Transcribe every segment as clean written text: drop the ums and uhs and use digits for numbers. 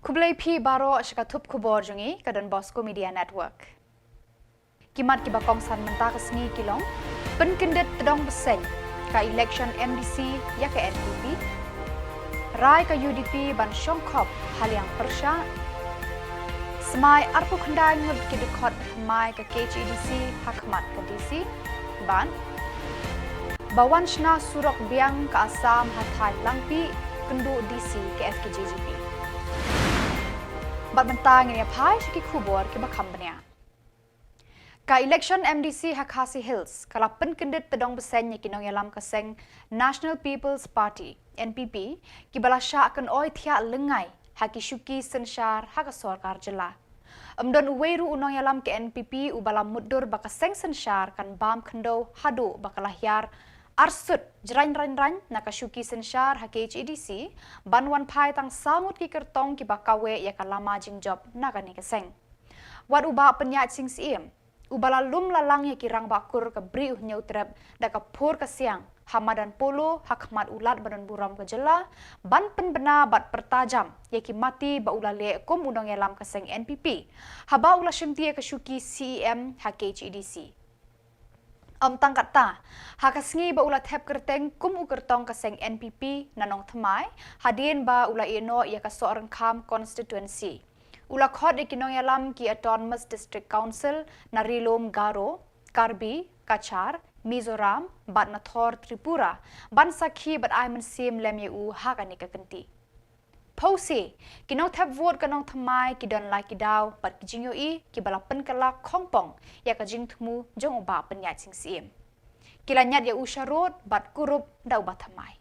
Kublai P Baro Shakatup Khuborjylla ka donbosco Media Network. Kimat kibakong san mentah kesengi kilong, penkendet tedong besen ka election MDC ya ke NPP, rai ka UDP ban Shongkop hal yang persya, semai arpu kendai ngud kidukot mai ka KHEDC hakmat ka DC, ban bawan shna surok biang ka Assam hatai langpi kendu DC ke FKJGP. Bat mentang ini apa sih Khubor ke bakambnya. Ka election MDC Khasi Hills kala penkendet tedong besen yang kinong yalam keseng National People's Party NPP kibalasya akan oi tiak lengai haki syuki sensyar haka sorkar Jylla. Amdon uweru unong yalam ke NPP ubalam mudur bakaseng sensyar kan bam kendo hadu bakalahyar arsut jerain-rain nakasyuki sensyar HKHEDC banwan pai tang samut ki kertong ki bakawe ya kalama jing job nakani keseng. Wat uba penyat sing siem ubala lum lalang ya kirang bakur ke bri nyau trep da ka pur ke siang hamadan polo hakmat ulat badan buram ke Jylla ban penbena bat pertajam ya ki mati ba ulale kum unong yalam keseng NPP haba ula syimti ke syuki CEM HKHEDC. Tangkat ta, hakasngi ba ulat hep kerteng kum u kertong kaseng NPP nanong thamai, hadien ba ula ino ya ka seorang kam constituency. Ula khod ikinong yalam ki Autonomous District Council narilom Garo, Karbi, Kachar, Mizoram, bat Nathor Tripura, ban sakhi bat ai mensim lem u hakani ka kenti. Pause, kinong tap vote kanong thamai ki don lai ki daw pat ki jingyo I ki balapan kala khongpong ya ka jing thumu jong uba penyat sing siem. Kilanyat ya usharot bat kurup da uba thamai.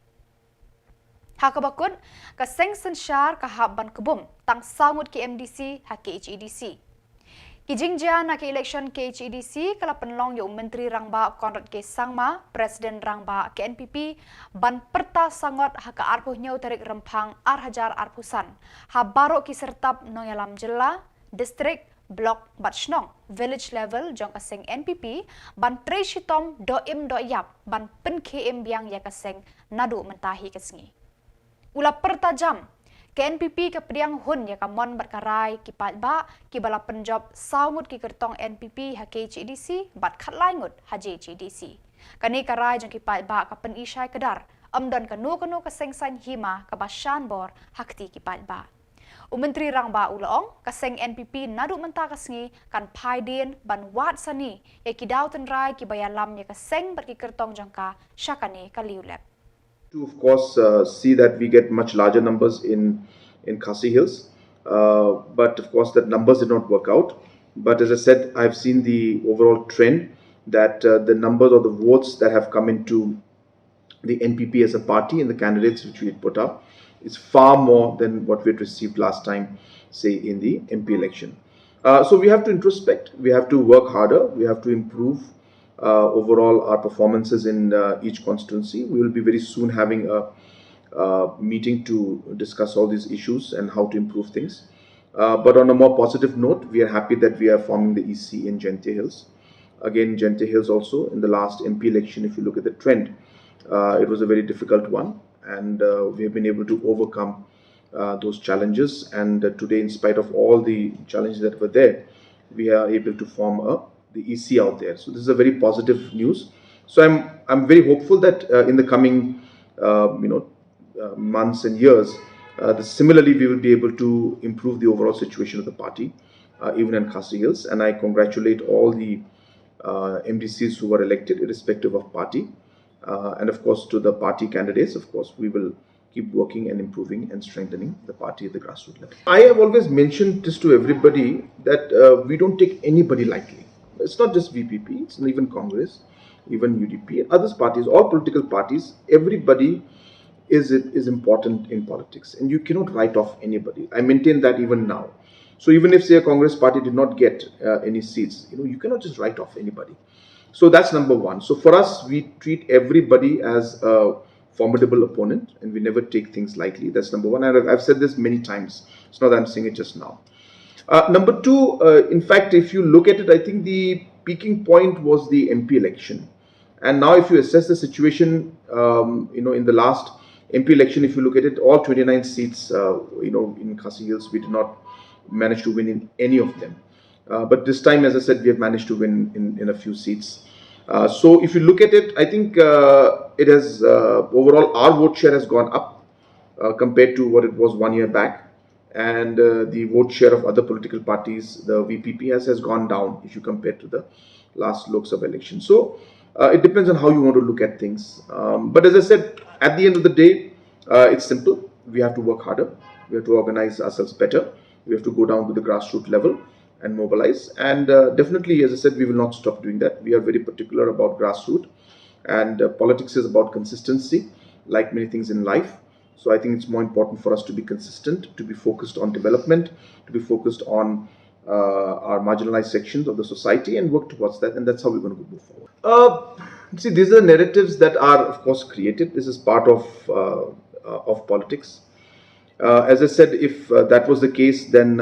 Hakabakut ka seng sensyar ka habban kebum tang samut ki MDC HKHEDC. Ki jingjia na ki election KHEDC kala penlong ya menteri rangba Konrad ke Sangma presiden rangba ke NPP ban perta sangot haka arpuh nyau tarik rempang arhajar arpusan ha baro ki sertap nong yalam Jylla distrik blok bat shnong village level jong kaseng NPP ban tre shitom do yap ban pen KM biang ya kaseng nadu mentahi kesengi ula pertajam KNPP ke pediang hun ya kamon berkarai ki ba ki bala penjob saumut ki kertong NPP HKHEDC bat khat laingut HJCDC. Kani karai jong ki ba ka pen isai kedar amdan kanu ka sengsan hima ka bashan bor hakti ki ba. Menteri rangba ulong kaseng NPP nadu menta kasngi kan paidin ban wat sani ya ki dauten rai ki bayalam ya kaseng ber ki kertong jangka syakane kaliulep. To of course see that we get much larger numbers in Khasi Hills, but of course that numbers did not work out. But as I said, I've seen the overall trend that the numbers of the votes that have come into the NPP as a party and the candidates which we had put up is far more than what we had received last time, say in the MP election. So we have to introspect, we have to work harder, we have to improve overall our performances in each constituency. We will be very soon having a meeting to discuss all these issues and how to improve things. But on a more positive note, we are happy that we are forming the EC in Jylla Hills. Again, Jylla Hills also in the last MP election, if you look at the trend, it was a very difficult one, and we have been able to overcome those challenges. And today, in spite of all the challenges that were there, we are able to form the EC out there. So this is a very positive news. So I'm very hopeful that in the coming months and years, similarly we will be able to improve the overall situation of the party, even in Khasi Hills. And I congratulate all the MDCs who were elected, irrespective of party, and of course to the party candidates. Of course, we will keep working and improving and strengthening the party at the grassroots level. I have always mentioned this to everybody that we don't take anybody lightly. It's not just VPP, it's not even Congress, even UDP, others parties, all political parties, everybody is important in politics, and you cannot write off anybody. I maintain that even now. So even if, say, a Congress party did not get any seats, you cannot just write off anybody. So that's number one. So for us, we treat everybody as a formidable opponent, and we never take things lightly. That's number one. And I've said this many times. It's not that I'm saying it just now. Number two, in fact, if you look at it, I think the peaking point was the MP election. And now if you assess the situation, in the last MP election, if you look at it, all 29 seats, in Khasi Hills, we did not manage to win in any of them. But this time, as I said, we have managed to win in a few seats. So if you look at it, I think it has overall our vote share has gone up compared to what it was 1 year back, and the vote share of other political parties, the VPP, has gone down if you compare to the last Lok Sabha election. So it depends on how you want to look at things. But as I said, at the end of the day, it's simple. We have to work harder. We have to organize ourselves better. We have to go down to the grassroots level and mobilize. And definitely, as I said, we will not stop doing that. We are very particular about grassroots. And politics is about consistency, like many things in life. So I think it's more important for us to be consistent, to be focused on development, to be focused on our marginalized sections of the society and work towards that. And that's how we're going to move forward. See, these are narratives that are, of course, created. This is part of politics. As I said, if that was the case, then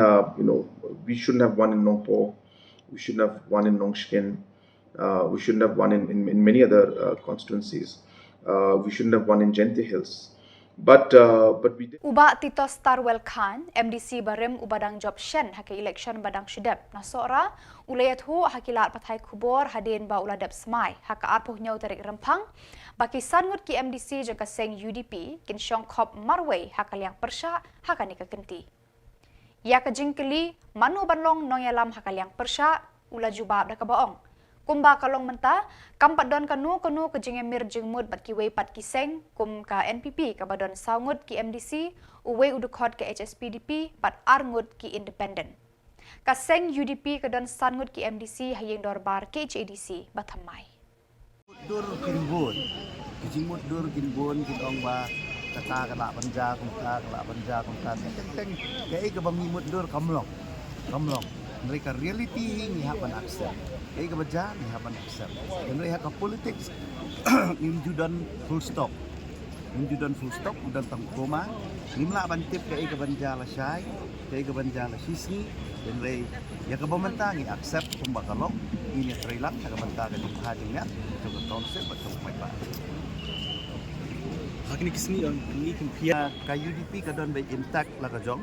we shouldn't have won in Nongpo, we shouldn't have won in Nongshkin, we shouldn't have won in many other constituencies. We shouldn't have won in Jente Hills. But we did. Uba Tito Starwell Khan, MDC Barim Ubadang Job Shen haki election Badang Shidep Nasora, Ulayat Hu hakilat Patai Khubor Hadin Ba Uladep Smai, haka arpuh nyau tarik rempang, baki sangut ki MDC jaka seng UDP, kin syong kop marway haka liang persya, haka nika genti. Ya ka jingkeli, manu banlong nonyalam haka liang persya, ula jubab dah kabaong. Kumba kalong menta, kampat don kanu ke jengemir jengmut bat ki wei pat kiseng, kum ka NPP ka badon saungut ki MDC, uwe udukot ke HSPDP, pat arngut ki independent. Kaseng UDP ka don sangut ki MDC hayeng dorbar ke HADC batamai. Dur kinbun, kijimut dur kinbun kidong ba kata kala panja kumta teng kay ka bangimut dur kamlong mereka reality ni hapan accept kay ka baja ni hapan accept dan mereka ka politics ni judan full stop udan tang koma nimla bantip kay ka banja la syai kay ka banja la sisi dan mereka ya ka bamantangi accept kumbakalong ini trailang ka bamantaga ni hadinya ke council betul mai ba hakini kisni ni kumpia ka UDP ka don bay intact la ka jong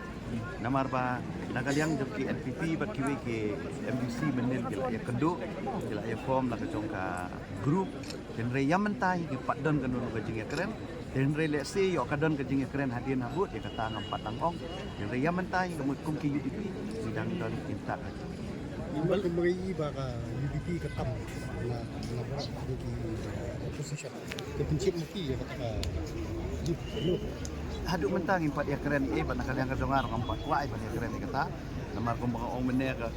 namar ba nagaliang jok ki NPP bat ki ke MDC menil gila ya kendo gila ya form la ka jong ka group den re yamantai ki padon ka no ka jing keren den re le se yo ka don ka jing keren hadin habut ya kata ngam patang ong den re yamantai ka mut kum ki UDP sidang don intact Imbal kembali baka UDP ketam na berat di opposition. Kepencit mati ya kata haduk mentang impat ya keren ban kalian kadongar empat wai ban ya keren kata namar kum bang ong mene ka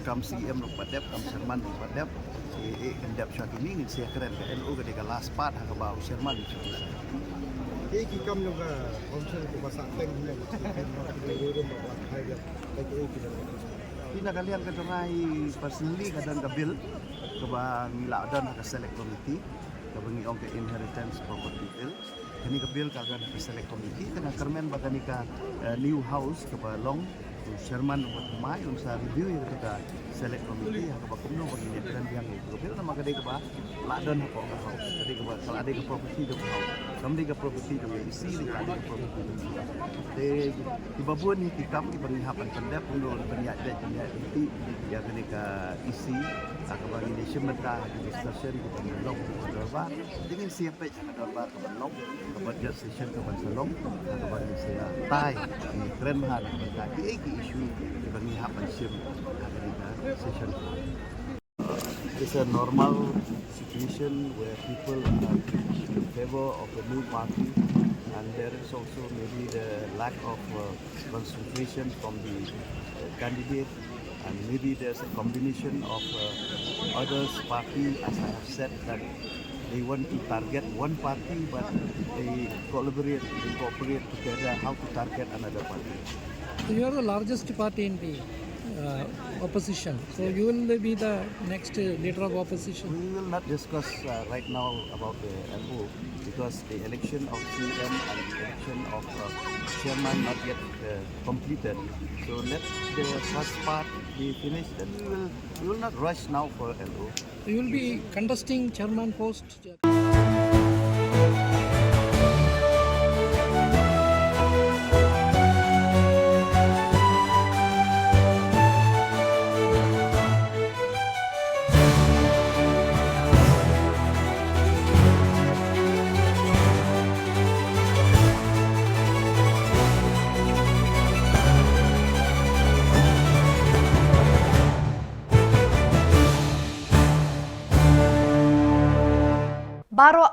kam CM lu padep kam Sherman lu padep endap shot ini ni sia keren ka LO ka de last part ha ka ba Sherman lu ki kam lu ka council ko basa teng ni Pina kalian kadongai personally kadang ka bill ka ba ngila dan ka select committee ka bangi ong ka inheritance property bill kani ka bill ka ka select committee kana kermen ba kani ka new house ka ba long Sherman buat mai unsa review ya ka select committee ka ba kumno ba ni kan yang ka bill nama ka de ka ba la dan ko ka house ka de ka ba sala de ka property do house samdi ka property do isi di ka property de ibabun ni tikam di penghapan pendap undo penyak de penyak ya kani ka isi akaban ni sementa di station di Shillong berba dengan siapa yang berba ke Shillong kepada station ke Shillong akaban ni saya tai ni keren har tadi isu di penghapan sim di station. It's a normal situation where people are in favor of a new party, and there is also maybe the lack of concentration from the candidate, and maybe there's a combination of others party, as I have said, that they want to target one party, but they cooperate together how to target another party. So you are the largest party in the opposition. So you will be the next leader of opposition. We will not discuss right now about the LO because the election of CM and the election of chairman not yet completed. So let the first part be finished, and we will not rush now for LO. So you will be contesting chairman post.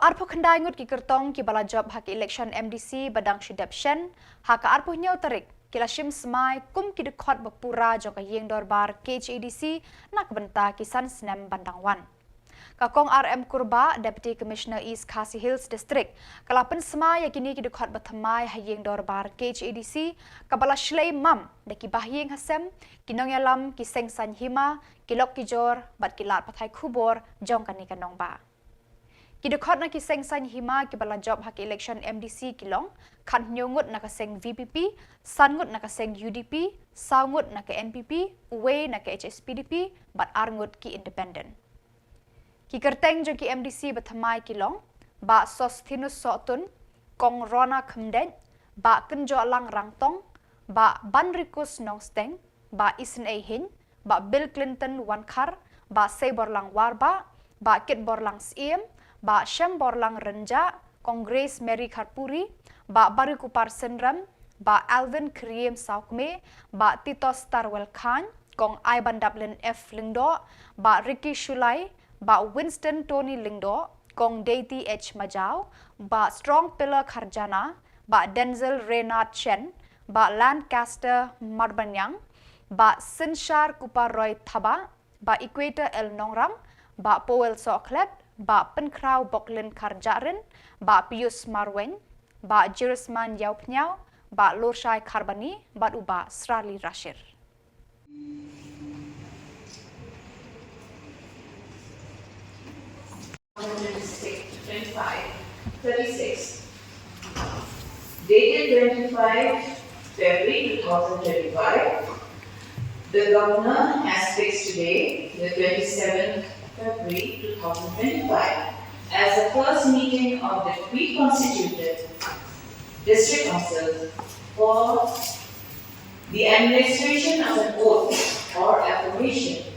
arpo khandai ngut ki kertong ki bala job hak election MDC badang shidapshen hak arpo nyau tarik kila shim smai kum ki dekhot bapura joka yeng dorbar KHADC nak benta kisan snem bandangwan. Kakong RM Kurba, Deputy Commissioner East Khasi Hills District, kalapan semai yakini ki dekhot bathamai hayeng dorbar KHADC kabala shlei mam deki bahyeng hasem kinong yalam ki seng san hima kilok ki jor bat kilat pathai khubor jong kani kanong ba. Kidekhot na kiseng san hima kibala job hak election MDC kilong khan nyongut na kaseng VPP sangut na kaseng UDP saungut na ke NPP uwe na ke HSPDP bat arngut ki independent ki kerteng jo ki MDC bathamai kilong ba sosthinus sotun kong rona khmden ba kenjo lang rangtong ba banrikus nongsteng ba isen a hin ba Bill Clinton wankar ba sebor lang warba ba kit borlang siem ba Shem Borlang Renja, Kongres Mary Kharpuri, ba Baru Kupar Sindram, ba Alvin Kriem Saukme, ba Titos Tarwell Khan, Kong Iban Dublin F Lingdo, ba Ricky Shulai, ba Winston Tony Lingdo, Kong Deity H Majau, ba Strong Pillar Kharjana, ba Denzel Reynard Chen, ba Lancaster Marbanyang, ba Sinshar Kupar Roy Thaba, ba Equator El Nongrang, ba Powell Soklet, ba Penkrau Boklin Karjarin, ba Pius Marwen, ba Jirisman Yaupnyau, ba Lorshai Karbani, ba Uba Srali Rashir. Dated 25 February 2025, the Governor has fixed today, the 27th February 2025, as the first meeting of the reconstituted District Council for the administration of an oath or affirmation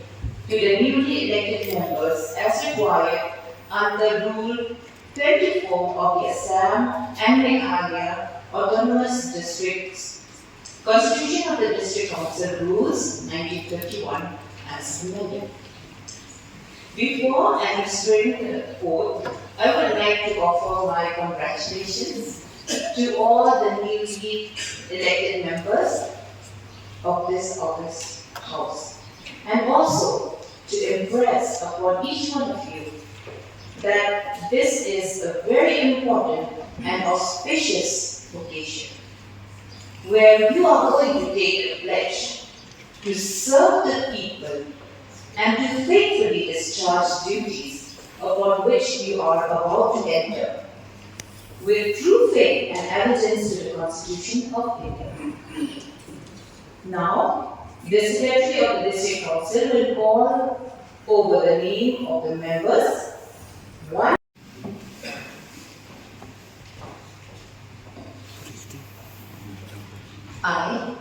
to the newly elected members as required under Rule 24 of the Assam and Meghalaya Autonomous Districts Constitution of the District Council Rules 1951 as amended. Before administering the oath, I would like to offer my congratulations to all the newly elected members of this august house, and also to impress upon each one of you that this is a very important and auspicious occasion, where you are going to take a pledge to serve the people and to faithfully discharge duties upon which you are about to enter, with true faith and allegiance to the Constitution of India. Now, the Secretary of the District Council will call over the name of the members. One. I,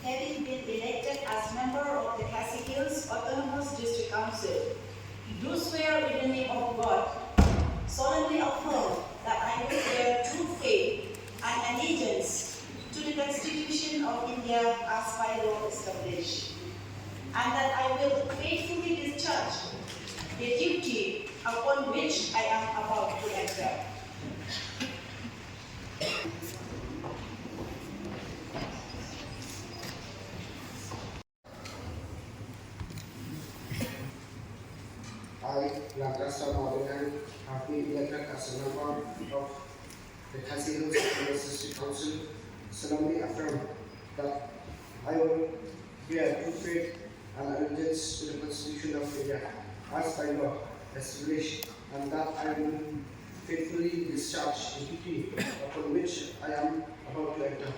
having been elected as member of the Khasi Hills Autonomous District Council, do swear in the name of God, solemnly affirm that I will bear true faith and allegiance to the Constitution of India as by law established, and that I will faithfully discharge the duty upon which I am about to enter. I, Lancaster Morgan, have been elected as a member of the Khasi Hills Autonomous District Council, solemnly affirm that I will bear true faith and allegiance to the Constitution of India as by law established, and that I will faithfully discharge the duty upon which I am about to enter.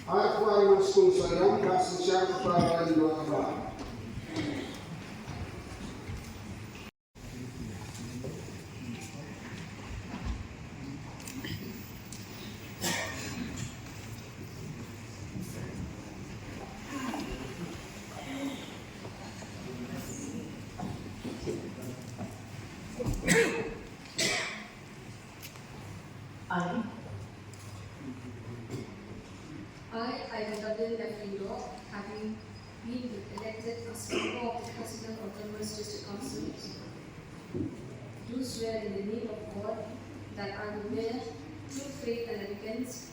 Aku akan sponsor kasus yang pertama di Bosco. I having been elected as member of the President of the District Council, do swear in the name of God that I will bear true faith and allegiance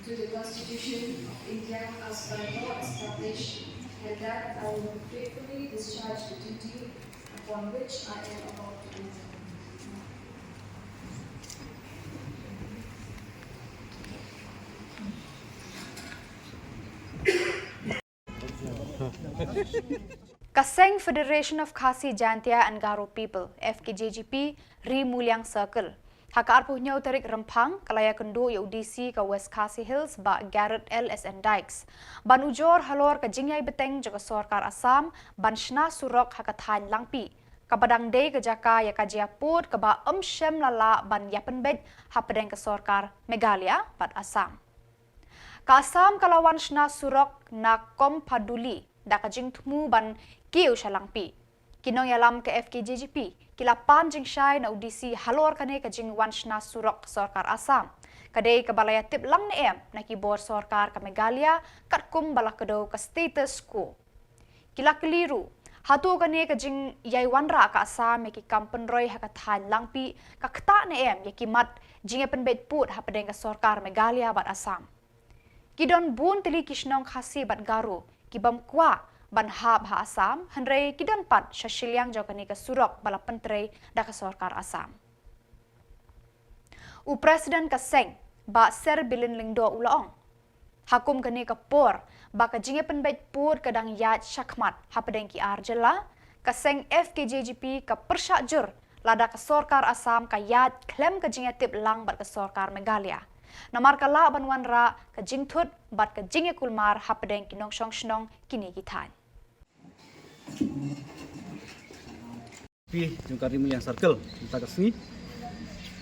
to the Constitution of India as by law established, and that I will faithfully discharge the duty upon which I am about to enter. Kaseng Federation of Khasi Jantia and Garo People FKJGP Rimulyang Circle Haka arpuhnyo tarik rempang kalaya kendo ya UDC ka West Khasi Hills ba Garrett LSN Dykes ban ujor halor ka jingyay beteng jaga sorkar Assam ban shna surok haka than langpi kabadang day ka jaka ya ka jiaput ka ba shem lala ban yapenbej hapadeng ka sorkar Meghalaya bat Assam ka Assam kalawan shna surok na kompaduli da ka jingtmu ban kiu shalangpi kinong yalam ke FKJGP kilapan jing syai na UDC halor kane ka jing wanshna surok sorkar Assam kadai ka balaya tip lang na na kibor sorkar ka Meghalaya kat kum balakado ka status quo kila keliru hatu kane ka jing yai wanra ka Assam ki kampen roy ha ka than langpi ka kta na ya kimat jing pen bet put ha padeng ka sorkar Meghalaya bat Assam kidon bun tili kishnong khasi bat garu kibam kwa ban hab ha Assam hanrei kidan pat sha Shillong jokani ka surok bala pentrei da ka sorkar Assam u president ka seng ba ser bilin lingdo ulaong hakum kani ka por ba ka jinge penbet pur kadang yat shakmat hapadeng ki Jylla ka seng FKJGP ka persajur lada ka sorkar Assam ka yat klem ka jinge tip lang bat ka sorkar Meghalaya namar kala banwan ra ka jingthut bat ka jinge kulmar hapadeng ki nong shong shnong kini kithan Pi jung Rimulyang Circle kita kesini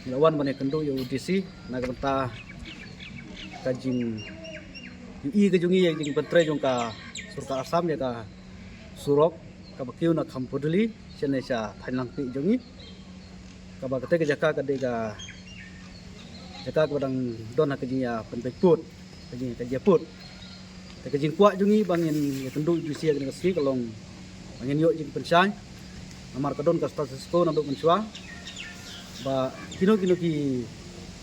lawan banyak kendo ya UDC naga benta kajing UI kajungi yang jing pentre jung ka surkar Assam ya ka surok ka bakiu na Khuborjylla Indonesia Thailand pi jungi ka ba kate jaka kade ka jaka kadang don kajing ya penpekput kajing ka japut kajing kuat jungi bangin ya kendo UDC ya kesini kalong bangin yo jing pensai amar kadon ka status quo nanduk mensua ba kino ki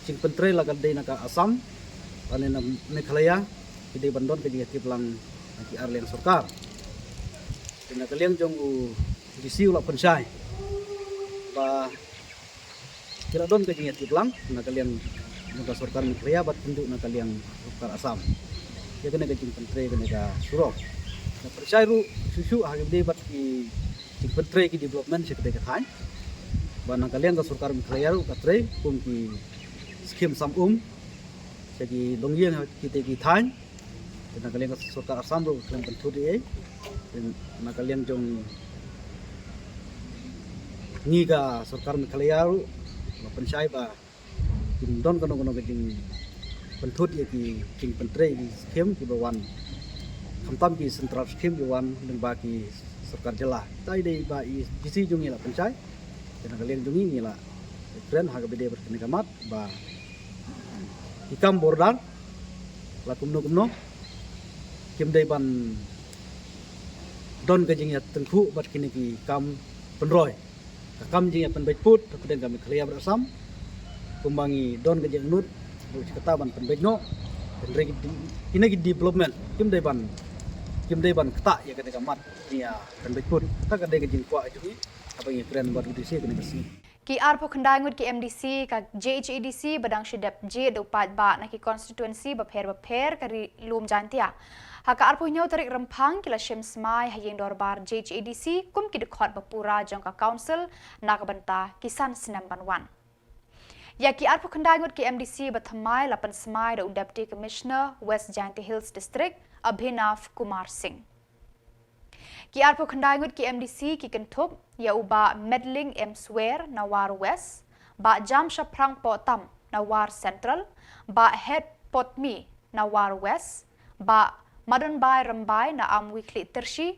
sing pentre la kadai naka Assam ane na Meghalaya kide bandon ke jing lang ki arlen sorkar kena kalian jong u disiu la pensai ba kira don ke jing lang na kalian naka sorkar Meghalaya bat tunduk na kalian sorkar Assam ya kena ke jing pentre kena ka surok na persai ru susu hagde bat ki sing pentre ki development se kete kathan banang kalian ka surkar Meghalaya ru katre kum ki skim samum segi longyang kite ki than na kalian ka surkar Assam ru klem pentu de na kalian jong ni ka surkar Meghalaya ru pensai ba kim don kono kono jing pentu ye ki sing pentre ki skim ki bawan kamtam ki central skim ki wan deng ba ki surkar Jylla tai dei ba isi jungi la pensai dan kalian jungi ni la friend ha bede berkene kamat ba ikam bordan la kumno kim dei ban don ke jingya tengku bat kini ki kam penroy kam jingya penbet put kemudian kami Meghalaya bersam kumbangi don ke jing nut kata ban penbet no dan ini ki development kim dei ban kata ya ketika mat ya penbet put kata kadai ke jing kwa itu apa yang friend buat UDC kena besi ki arpo khandangut ki MDC ka JHADC badang shidap J dopat ba na ki constituency bapher kari lum jantia haka arpo nyau tarik rempang kila shem smai hayeng dorbar JHADC kum ki dekhot bapura jongka council na banta kisan senam banwan ya ki arpo khandangut ki MDC bathamai lapan smai da deputy commissioner West Janti Hills district Abhinav Kumar Singh ki arpo khandangut ki MDC ki kentup ya uba medling swear na war west ba jam shaprang potam na war central ba head potmi na war west ba madon bai rambai na amwikli tershi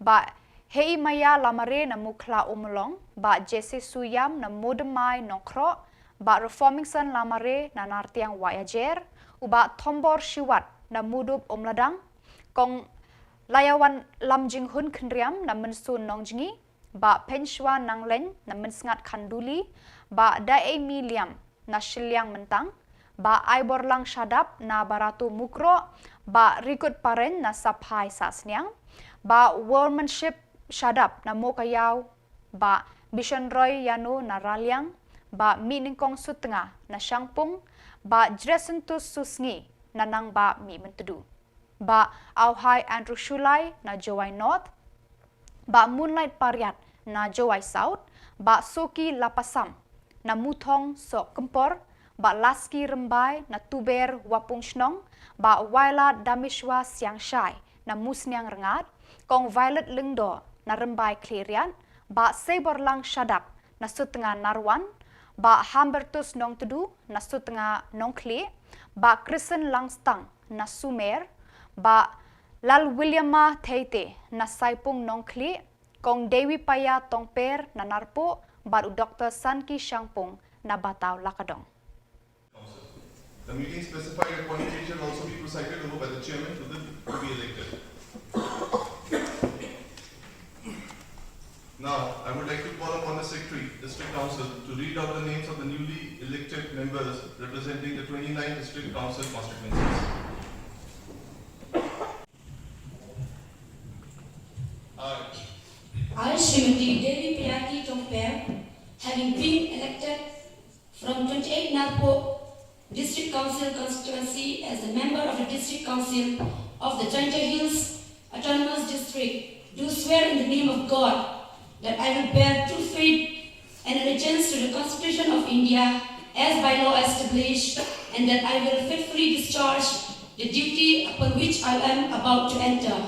ba hei maya lamare na mukla umlong ba jesse suyam na modemai nokro ba reforming san lamare na nartiang wayajer uba thombor shiwat na mudub umladang kong Layawan lam jing hun kendriam na mensun nong jingi, ba penshwa nang len na mensngat kanduli, ba dae miliam na Shillong mentang, ba aibor lang syadap na baratu mukro, ba rikut paren na saphai sasniang, ba workmanship syadap na mokayaw, ba Bishan Roy Yano na Ralyang, ba Miningkong Sutengah na Syangpung, ba Dresentus Susngi na nang ba Mi Mentedu, ba Auhai Andrew Shulai na Jowai North, ba Moonlight Pariat na Jowai South, ba Soki Lapasam na Mutong Sok Kempor, ba Laski Rembai na Tuber Wapung Shnong, ba Waila Damishwa Siang Shai na Musniang Rengat, kong Violet Lingdo na Rembai Klirian, ba Sebor Lang Syadap na Sutengah Narwan, ba Hambertus Nong Tedu na Sutengah Nong Kli, ba Kristen Langstang na Sumer, ba Lal Williama Teite na Saipung Nong Kli, kong Dewi Paya Tongper na Narpo, ba Dr. Sanki Syangpung na Batao Lakadong. The meeting specified a quantity shall also be presided over by the chairman to be elected. Now, I would like to call upon the Secretary, District Council, to read out the names of the newly elected members representing the 29 District Council constituencies. I, Srimati Devi Priyati Tongper, having been elected from 28 Narpo District Council constituency as a member of the District Council of the Jylla Hills Autonomous District, do swear in the name of God that I will bear true faith and allegiance to the Constitution of India as by law established, and that I will faithfully discharge the duty upon which I am about to enter.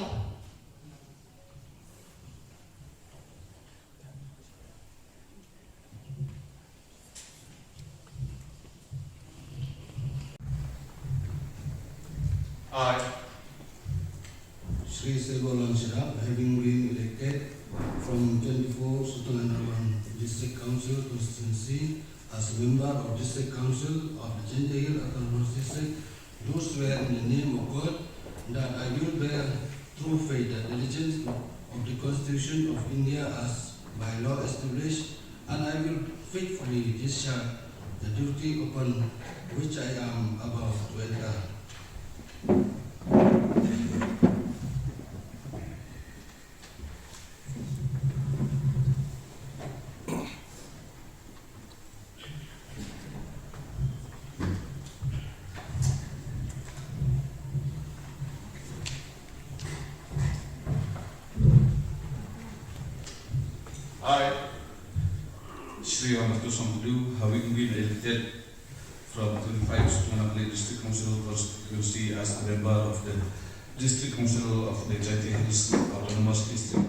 I, Sri Segolan Sirap, having been elected from 24 Sutulandawan District Council constituency as a member of District Council of the Jylla Hills Autonomous District, do swear in the name of God that I will bear true faith and allegiance of the Constitution of India as by law established, and I will faithfully discharge the duty upon which I am about to enter. I, Sri Ramaswamy, having been elected from 25 Sutulandawan District Council constituency as a member of the District Council of the Jylla Hills Autonomous District.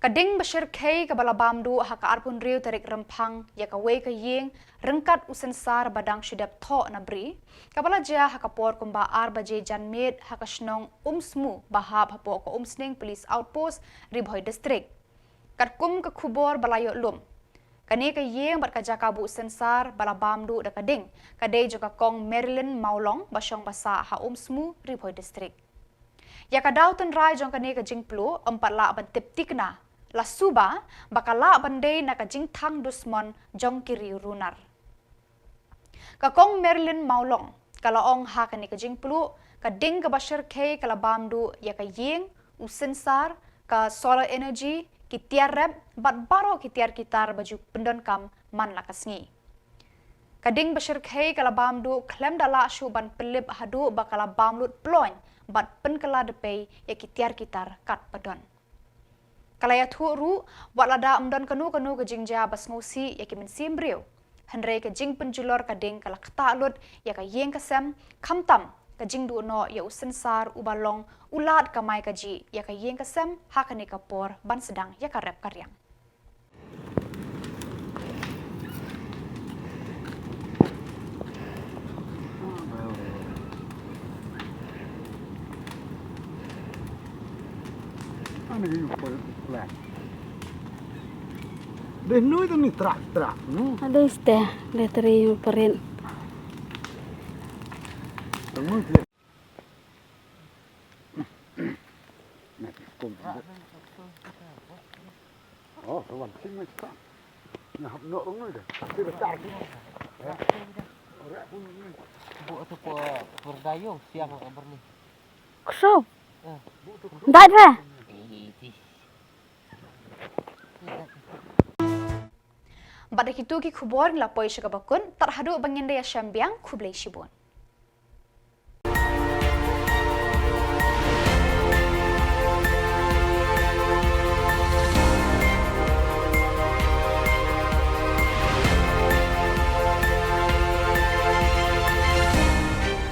Kading Bashir K kabalabamdu haka arpun riu tarik rempang ya kawe ka yeng rengkat usensar badang shidap tho na bri kabala ja haka por kumba arbaje janmed haka shnong umsmu bahab hapo ko umsning police outpost ribhoi district kat kum ka Khubor balayo lum kani ka yeng bat ka jakabu usensar balabamdu da kading kadai joka kong Maryland Maulong basyong basa ha umsmu ribhoi district ya kadau ten rai jong kani ka jingplu empat la ban tiptikna la suba bakala bandai na kajing thang dusmon jong kiri runar. Kakong Maryland Maulong kalaong ha kani kajing pulu kading ka Bashir K kalabamdu ya ka yeng usensar ka solar energy kitiar rep bat baro kitiar kitar baju pendon kam man lakasngi. Kading Bashir K kalabamdu klem dala shu ban pelip hadu bakala bamlut ploin bat penkala depay ya kitiar kitar kat pedon. Kalaya ru wat lada amdon kanu ke jingja bas ngosi ya ki mensim briu henrei ke jing penjulor kading kala ktalut ya ka yeng kasem kamtam ke jing du no ya usensar ubalong ulat kamai kaji ya ka yeng kasem hakani kapor ban sedang ya karep karyang. Benui tu ni trak, no? Ada isteh, leteri yung perin. Oh, kawan, sini kita. Nah, nak orang ni dah. Dia besar ni. Orang pun ni. Bu tu berdayung siang kabar ni. So. Dai fe. Pada itu ki khubor ngelapoi syakabakun terhadap bangindaya syambiang kublai shibun.